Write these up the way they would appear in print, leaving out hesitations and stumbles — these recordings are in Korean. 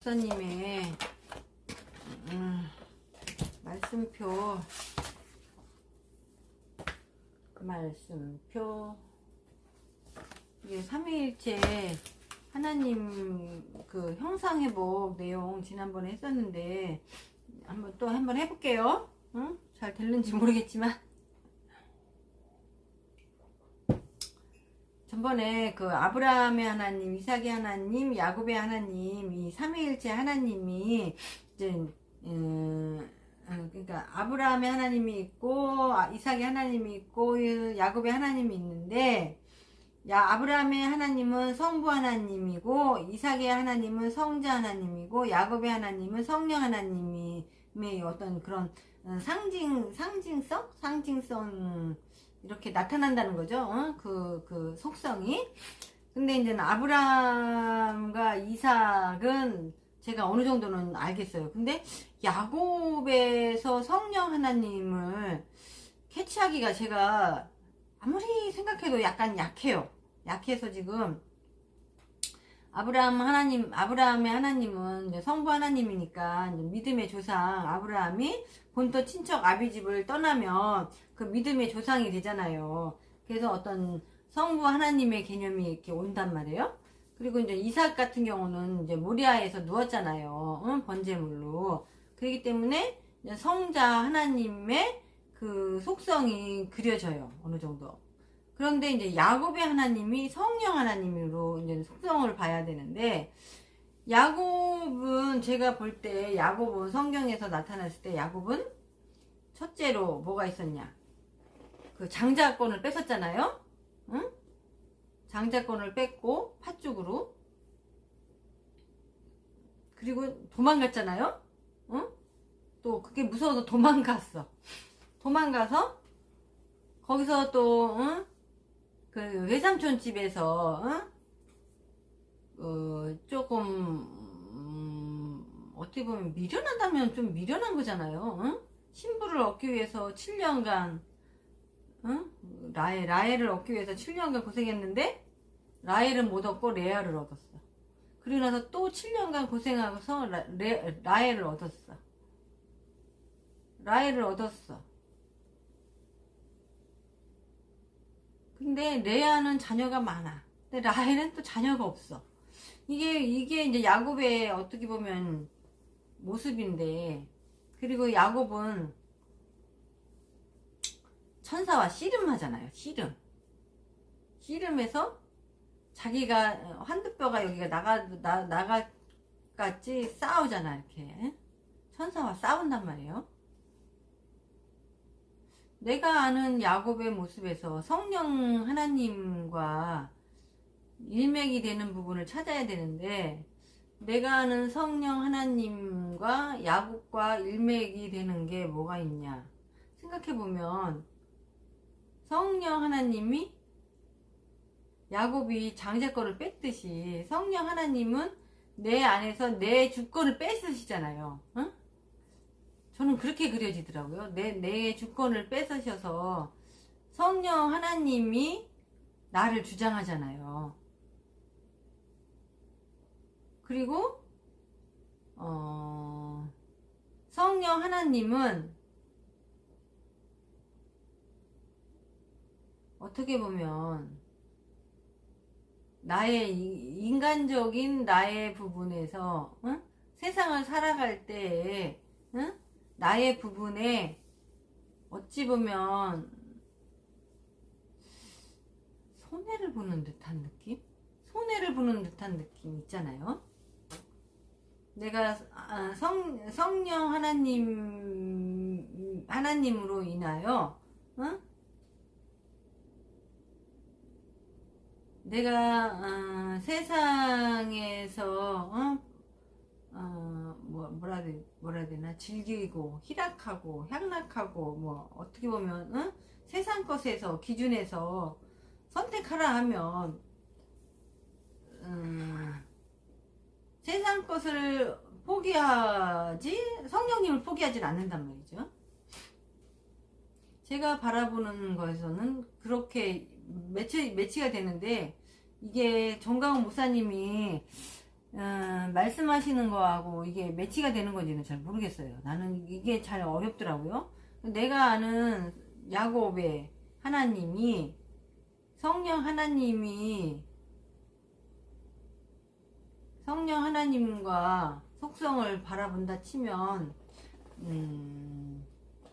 목사님의 말씀표 이게 삼위일체 하나님 그 형상회복 내용 지난번에 했었는데 한번 해볼게요. 응? 잘 될는지 모르겠지만 전번에 그 아브라함의 하나님, 이삭의 하나님, 야곱의 하나님, 이 삼위일체 하나님이 이제 그러니까 아브라함의 하나님이 있고 이삭의 하나님이 있고 야곱의 하나님이 있는데 아브라함의 하나님은 성부 하나님이고 이삭의 하나님은 성자 하나님이고 야곱의 하나님은 성령 하나님의 어떤 그런 상징성 이렇게 나타난다는 거죠. 그 속성이. 근데 이제 아브라함과 이삭은 제가 어느 정도는 알겠어요. 근데 야곱에서 성령 하나님을 캐치하기가 제가 아무리 생각해도 약간 약해요. 약해서 지금 아브라함의 하나님은 이제 성부 하나님이니까 이제 믿음의 조상 아브라함이 본토 친척 아비집을 떠나면 그 믿음의 조상이 되잖아요. 그래서 어떤 성부 하나님의 개념이 이렇게 온단 말이에요. 그리고 이제 이삭 같은 경우는 이제 모리아에서 누웠잖아요. 번제물로. 그렇기 때문에 이제 성자 하나님의 그 속성이 그려져요. 어느 정도. 그런데 이제 야곱의 하나님이 성령 하나님으로 이제 속성을 봐야 되는데, 야곱은 제가 볼 때 야곱은 성경에서 나타났을 때 야곱은 첫째로 뭐가 있었냐? 그 장자권을 뺏었잖아요. 응? 장자권을 뺏고 팥죽으로. 그리고 도망갔잖아요. 응? 또 그게 무서워서 도망갔어. 도망가서 거기서 또 응? 그 외삼촌 집에서 조금 어떻게 보면 미련하다면 좀 미련한 거잖아요. 응? 신부를 얻기 위해서 7년간 응? 라헬을 얻기 위해서 7년간 고생했는데 라헬은 못 얻고 레아를 얻었어. 그리고 나서 또 7년간 고생하고서 라헬을 얻었어. 라헬을 얻었어. 근데 레아는 자녀가 많아. 근데 라헬은 또 자녀가 없어. 이게 이제 야곱의 어떻게 보면 모습인데, 그리고 야곱은 천사와 씨름하잖아요. 씨름해서 자기가 환두뼈가 여기가 나갈같이 싸우잖아. 이렇게 천사와 싸운단 말이에요. 내가 아는 야곱의 모습에서 성령 하나님과 일맥이 되는 부분을 찾아야 되는데, 내가 아는 성령 하나님과 야곱과 일맥이 되는 게 뭐가 있냐 생각해보면, 성령 하나님이 야곱이 장자권을 뺐듯이 성령 하나님은 내 안에서 내 주권을 뺏으시잖아요. 응? 저는 그렇게 그려지더라고요. 내 주권을 뺏으셔서 성령 하나님이 나를 주장하잖아요. 그리고 성령 하나님은 어떻게 보면 나의 인간적인 나의 부분에서 응? 세상을 살아갈 때에 응? 나의 부분에 어찌 보면 손해를 보는 듯한 느낌? 손해를 보는 듯한 느낌 있잖아요. 내가 성령 하나님으로 인하여 응? 내가 세상에서 뭐라 해야 되나, 즐기고 희락하고 향락하고 뭐 어떻게 보면 세상 것에서 기준에서 선택하라 하면 세상 것을 포기하지 성령님을 포기하진 않는단 말이죠. 제가 바라보는 거에서는 그렇게 매치가 되는데, 이게 정강훈 목사님이 말씀하시는 거하고 이게 매치가 되는 건지는 잘 모르겠어요. 나는 이게 잘 어렵더라고요. 내가 아는 야곱의 하나님이 성령 하나님과 속성을 바라본다 치면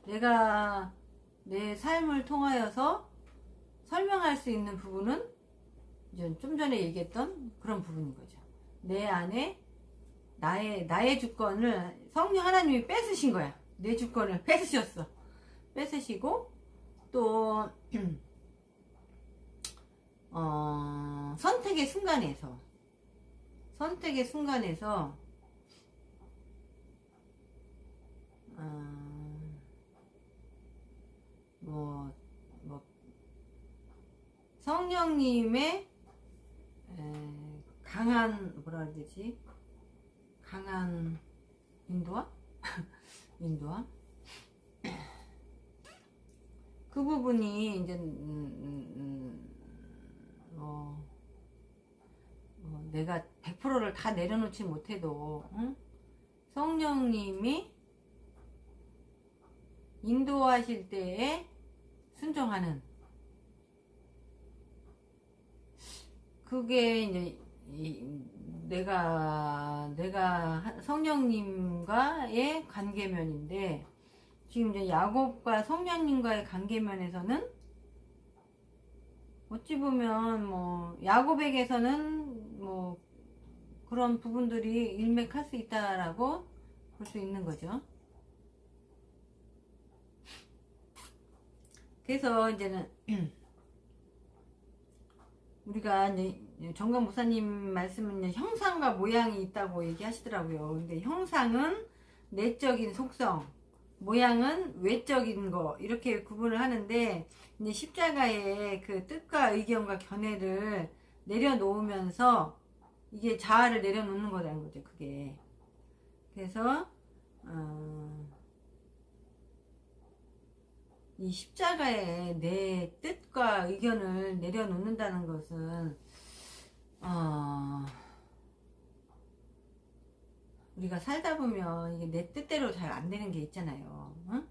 내가 내 삶을 통하여서 설명할 수 있는 부분은 이제 좀 전에 얘기했던 그런 부분인 거죠. 내 안에 나의 주권을 성령 하나님이 뺏으신 거야. 내 주권을 뺏으셨어. 뺏으시고 또 선택의 순간에서 뭐 성령님의 강한 뭐라 해야 되지? 강한 인도와 그 부분이 이제 내가 100%를 다 내려놓지 못해도 성령님이 인도하실 때에 순종하는 그게 이제 내가 성령님과의 관계면인데 지금 이제 야곱과 성령님과의 관계면에서는 어찌 보면 뭐 야곱에게서는 뭐 그런 부분들이 일맥할 수 있다라고 볼 수 있는 거죠. 그래서 이제는 우리가 이제 정강 목사님 말씀은 형상과 모양이 있다고 얘기하시더라고요. 근데 형상은 내적인 속성, 모양은 외적인 거 이렇게 구분을 하는데 이제 십자가의 그 뜻과 의견과 견해를 내려놓으면서 이게 자아를 내려놓는 거라는 거죠. 그게 그래서 이 십자가에 내 뜻과 의견을 내려놓는다는 것은 우리가 살다 보면 이게 내 뜻대로 잘 안 되는 게 있잖아요. 응?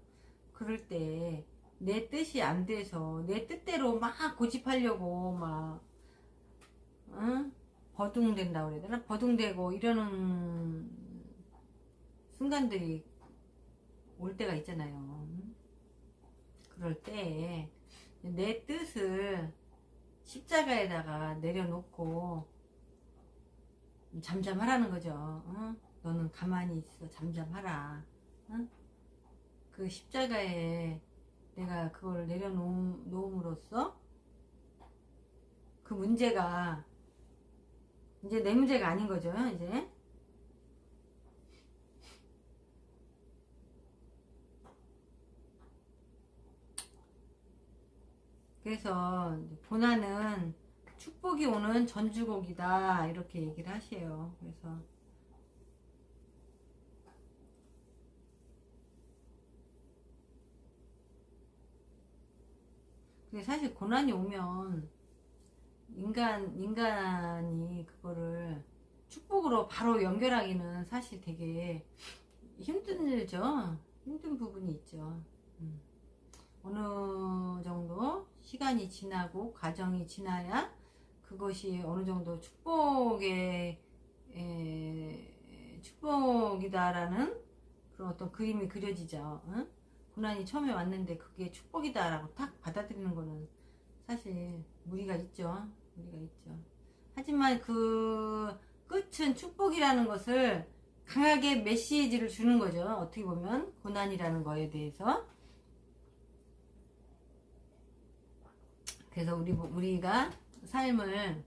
그럴 때 내 뜻이 안 돼서 내 뜻대로 막 고집하려고 막 버둥된다고 그래야 되나? 버둥대고 이러는 순간들이 올 때가 있잖아요. 그럴 때 내 뜻을 십자가에다가 내려놓고 잠잠하라는 거죠. 너는 가만히 있어. 잠잠하라. 그 십자가에 내가 그걸 내려놓음으로써 그 문제가 이제 내 문제가 아닌 거죠. 이제 그래서 고난은 축복이 오는 전주곡이다 이렇게 얘기를 하세요. 그래서 사실 고난이 오면 인간이 그거를 축복으로 바로 연결하기는 사실 되게 힘들죠. 힘든 부분이 있죠. 어느 정도 시간이 지나고 과정이 지나야 그것이 어느 정도 축복이다라는 그런 어떤 그림이 그려지죠. 고난이 처음에 왔는데 그게 축복이다라고 딱 받아들이는 거는 사실 무리가 있죠. 하지만 그 끝은 축복이라는 것을 강하게 메시지를 주는 거죠. 어떻게 보면 고난이라는 거에 대해서. 그래서 우리가 삶을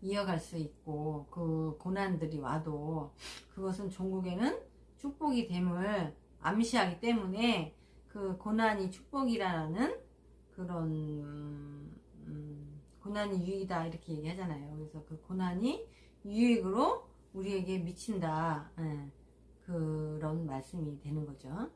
이어갈 수 있고 그 고난들이 와도 그것은 종국에는 축복이 됨을 암시하기 때문에 그 고난이 축복이라는 그런 고난이 유익이다 이렇게 얘기하잖아요. 그래서 그 고난이 유익으로 우리에게 미친다 그런 말씀이 되는 거죠.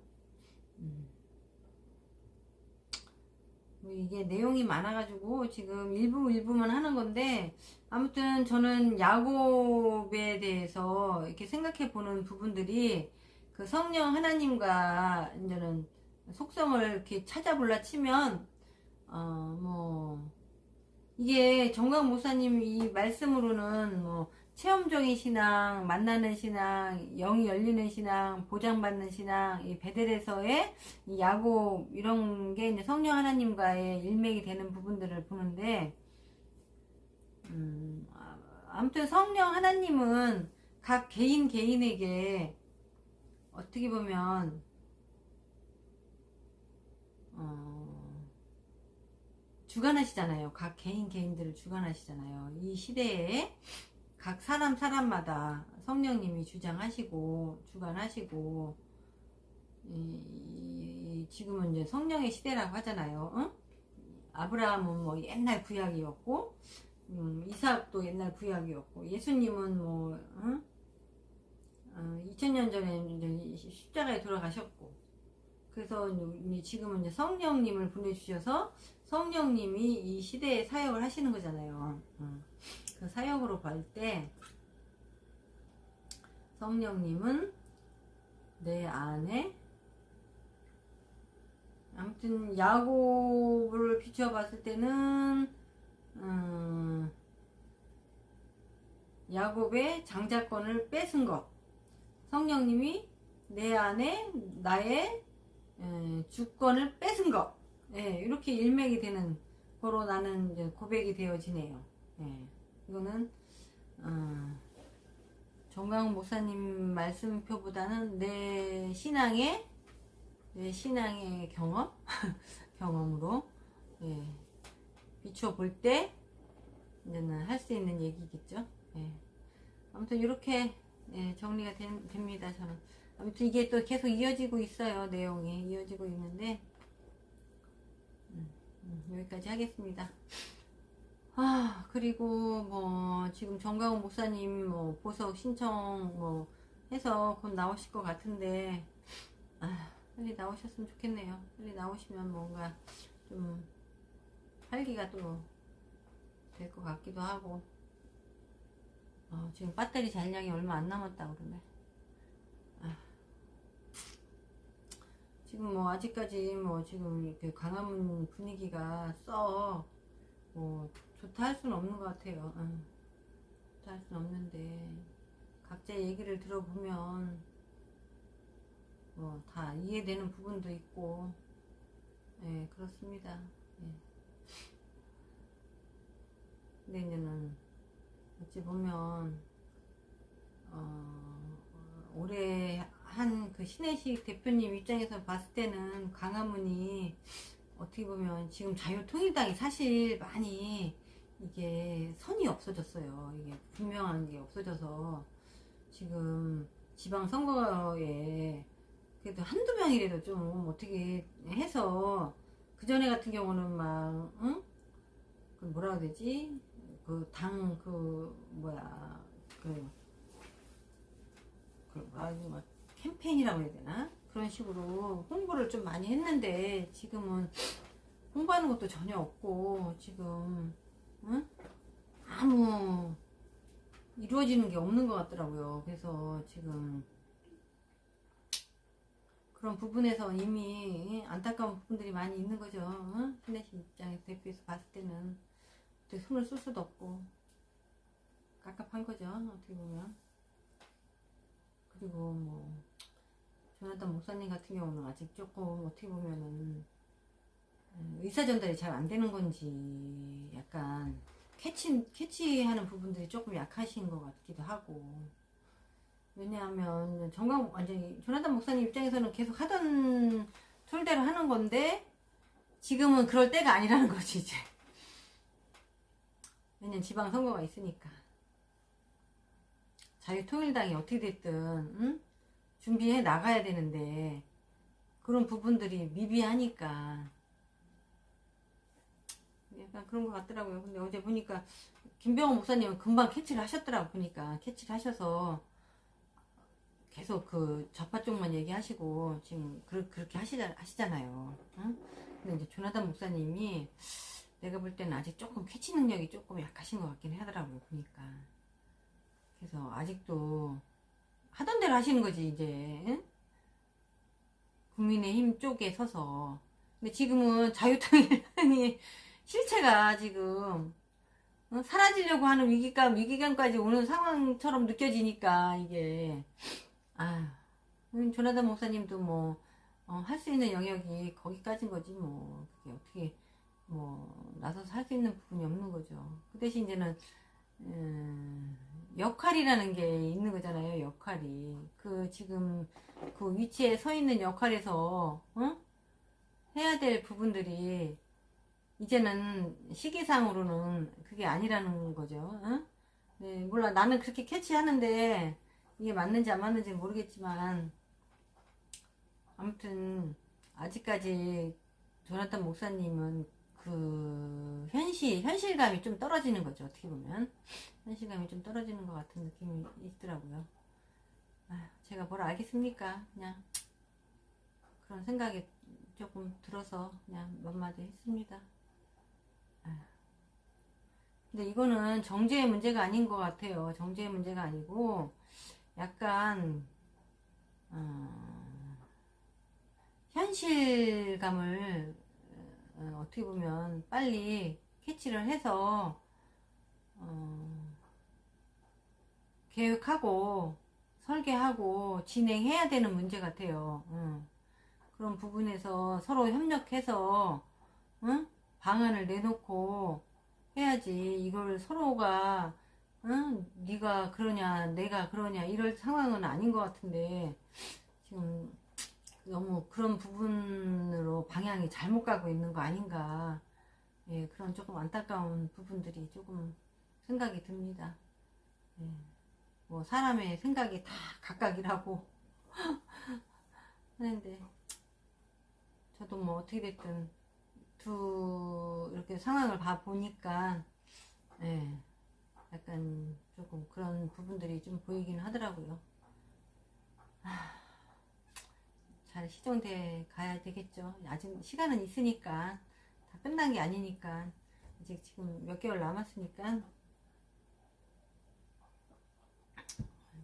이게 내용이 많아가지고 지금 일부만 하는 건데, 아무튼 저는 야곱에 대해서 이렇게 생각해 보는 부분들이 그 성령 하나님과 이제는 속성을 이렇게 찾아볼라 치면, 뭐, 이게 정강 목사님 이 말씀으로는 뭐, 체험적인 신앙, 만나는 신앙, 영이 열리는 신앙, 보장받는 신앙, 이 베델에서의 이 야곱 이런 게 이제 성령 하나님과의 일맥이 되는 부분들을 보는데, 아무튼 성령 하나님은 각 개인에게 어떻게 보면 주관하시잖아요. 각 개인들을 주관하시잖아요. 이 시대에 각 사람마다 성령님이 주장하시고 주관하시고, 지금은 이제 성령의 시대라고 하잖아요. 응? 아브라함은 뭐 옛날 구약이었고, 이삭도 옛날 구약이었고, 예수님은 뭐 2000년 전에 이제 십자가에 돌아가셨고, 그래서 지금은 이제 성령님을 보내주셔서 성령님이 이 시대에 사역을 하시는 거잖아요. 그 사역으로 볼 때 성령님은 내 안에, 아무튼 야곱을 비춰봤을 때는 야곱의 장자권을 뺏은 것, 성령님이 내 안에 나의 주권을 뺏은 것, 이렇게 일맥이 되는 거로 나는 이제 고백이 되어지네요. 이거는 정강 목사님 말씀표보다는 내 신앙의 경험 경험으로 비추어 볼 때 이제는 할 수 있는 얘기겠죠. 아무튼 이렇게 정리가 됩니다. 저는 아무튼 이게 또 계속 이어지고 있어요. 내용이 이어지고 있는데 여기까지 하겠습니다. 그리고 뭐 지금 정강훈 목사님 뭐 보석 신청 뭐 해서 곧 나오실 것 같은데, 빨리 나오셨으면 좋겠네요. 빨리 나오시면 뭔가 좀 활기가 또 될 것 같기도 하고, 지금 배터리 잔량이 얼마 안 남았다고 그러네. 지금 뭐 아직까지 뭐 지금 이렇게 광화문 분위기가 뭐 좋다 할 수는 없는 것 같아요. 좋다 할 수는 없는데, 각자 얘기를 들어보면 뭐 다 이해되는 부분도 있고, 그렇습니다. 근데 이제는 어찌 보면 올해 한 그 신혜식 대표님 입장에서 봤을 때는 광화문이 어떻게 보면 지금 자유통일당이 사실 많이 이게 선이 없어졌어요. 이게 분명한 게 없어져서 지금 지방선거에 그래도 한두 명이라도 좀 어떻게 해서, 그 전에 같은 경우는 막 그 뭐라 해야 되지, 그 당 막 캠페인이라고 해야 되나, 그런 식으로 홍보를 좀 많이 했는데 지금은 홍보하는 것도 전혀 없고, 지금 아무 이루어지는 게 없는 것 같더라고요. 그래서 지금 그런 부분에서 이미 안타까운 부분들이 많이 있는 거죠. 신혜식 입장에서 대표에서 봤을 때는 어떻게 손을 쓸 수도 없고 깝깝한 거죠. 어떻게 보면. 그리고 뭐 조나단 목사님 같은 경우는 아직 조금 어떻게 보면은 의사 전달이 잘 안 되는 건지 약간 캐치하는 부분들이 조금 약하신 것 같기도 하고, 왜냐하면 완전히 조나단 목사님 입장에서는 계속 하던 툴대로 하는 건데 지금은 그럴 때가 아니라는 거지 이제. 왜냐면 지방선거가 있으니까. 자유통일당이 어떻게 됐든 준비해 나가야 되는데 그런 부분들이 미비하니까 약간 그런 것 같더라고요. 근데 어제 보니까 김병호 목사님은 금방 캐치를 하셨더라고. 보니까 캐치를 하셔서 계속 그 좌파 쪽만 얘기하시고 지금 그렇게 하시잖아요. 응? 근데 이제 조나단 목사님이 내가 볼 때는 아직 조금 캐치 능력이 조금 약하신 것 같긴 하더라고요, 보니까. 그래서 아직도 하던 대로 하시는 거지, 이제. 응? 국민의힘 쪽에 서서. 근데 지금은 자유통일당이 실체가 지금 사라지려고 하는 위기감까지 오는 상황처럼 느껴지니까, 이게. 아, 조나단 목사님도 뭐, 할 수 있는 영역이 거기까지인 거지, 뭐. 그게 어떻게, 뭐, 나서서 할 수 있는 부분이 없는 거죠. 그 대신 이제는, 역할이라는 게 있는 거잖아요, 역할이. 지금, 그 위치에 서 있는 역할에서, 해야 될 부분들이, 이제는 시기상으로는 그게 아니라는 거죠. 네, 몰라. 나는 그렇게 캐치하는데, 이게 맞는지 안 맞는지 모르겠지만, 아무튼, 아직까지 조나탄 목사님은 현실감이 좀 떨어지는 거죠. 어떻게 보면. 현실감이 좀 떨어지는 것 같은 느낌이 있더라고요. 제가 뭘 알겠습니까? 그냥 그런 생각이 조금 들어서 그냥 몇 마디 했습니다. 근데 이거는 정제의 문제가 아닌 것 같아요. 정제의 문제가 아니고 약간 현실감을 어떻게 보면 빨리 캐치를 해서 계획하고 설계하고 진행해야 되는 문제 같아요. 그런 부분에서 서로 협력해서 방안을 내놓고 해야지. 이걸 서로가 네가 그러냐 내가 그러냐 이럴 상황은 아닌 것 같은데 지금 너무 그런 부분으로 방향이 잘못 가고 있는 거 아닌가. 예, 그런 조금 안타까운 부분들이 조금 생각이 듭니다. 예, 뭐 사람의 생각이 다 각각이라고 하는데 저도 뭐 어떻게 됐든 이렇게 상황을 봐 보니까 예, 약간 조금 그런 부분들이 좀 보이긴 하더라고요. 잘 시정돼 가야 되겠죠. 아직 시간은 있으니까 다 끝난 게 아니니까 아직 지금 몇 개월 남았으니까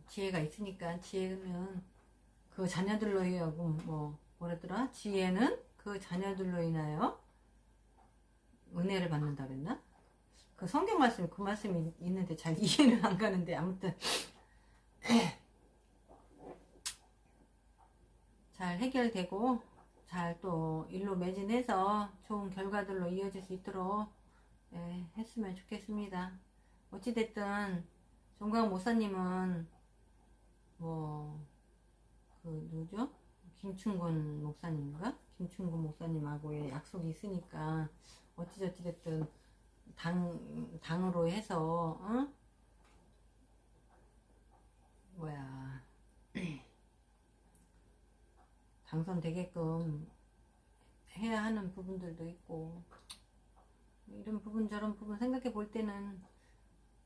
지혜가 있으니까 지혜는 그 자녀들로 인하고 뭐랬더라? 지혜는 그 자녀들로 인하여 은혜를 받는다 그랬나? 그 성경 말씀이 그 말씀이 있는데 잘 이해는 안 가는데 아무튼 잘 해결되고 잘 또 일로 매진해서 좋은 결과들로 이어질 수 있도록 했으면 좋겠습니다. 어찌됐든 정광 목사님은 누구죠? 김충곤 목사님인가? 김충곤 목사님하고의 약속이 있으니까 어찌됐든 당으로 해서 당선되게끔 해야 하는 부분들도 있고 이런 부분 저런 부분 생각해 볼 때는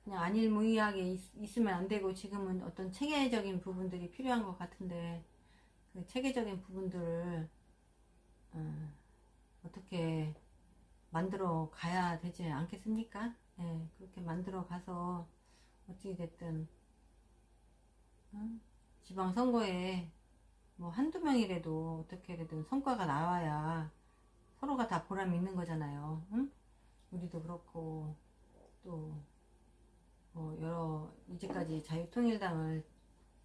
그냥 안일무이하게 있으면 안 되고 지금은 어떤 체계적인 부분들이 필요한 것 같은데 그 체계적인 부분들을 어떻게 만들어 가야 되지 않겠습니까? 예, 그렇게 만들어 가서 어찌 됐든 지방선거에 뭐 한두 명이라도 어떻게든 성과가 나와야 서로가 다 보람이 있는 거잖아요. 응? 우리도 그렇고 또 이제까지 자유통일당을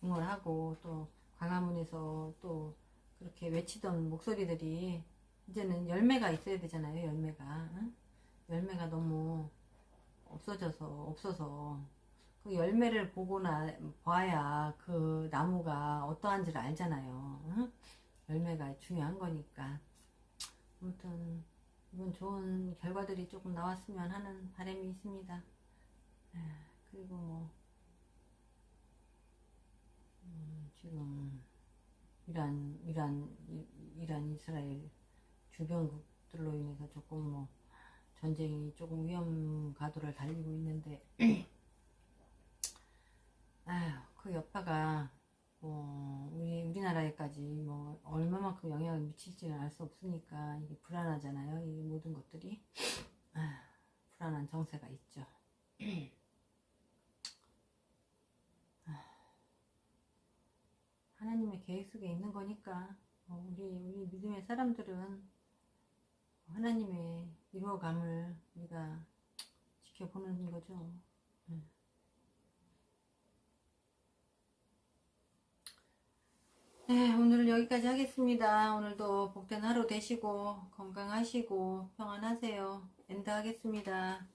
응원하고 또 광화문에서 또 그렇게 외치던 목소리들이 이제는 열매가 있어야 되잖아요. 열매가 응? 열매가 너무 없어서 그 열매를 봐야 그 나무가 어떠한지를 알잖아요. 응? 열매가 중요한 거니까. 아무튼 이번 좋은 결과들이 조금 나왔으면 하는 바람이 있습니다. 그리고 지금 이란 이스라엘 주변국들로 인해서 조금 전쟁이 조금 위험 가도를 달리고 있는데 그 여파가 우리나라에까지 뭐 얼마만큼 영향을 미칠지는 알 수 없으니까 이게 불안하잖아요. 이 모든 것들이 불안한 정세가 있죠. 하나님의 계획 속에 있는 거니까 우리 믿음의 사람들은 하나님의 이루어감을 우리가 지켜보는 거죠. 네, 오늘 여기까지 하겠습니다. 오늘도 복된 하루 되시고 건강하시고 평안하세요. 엔드 하겠습니다.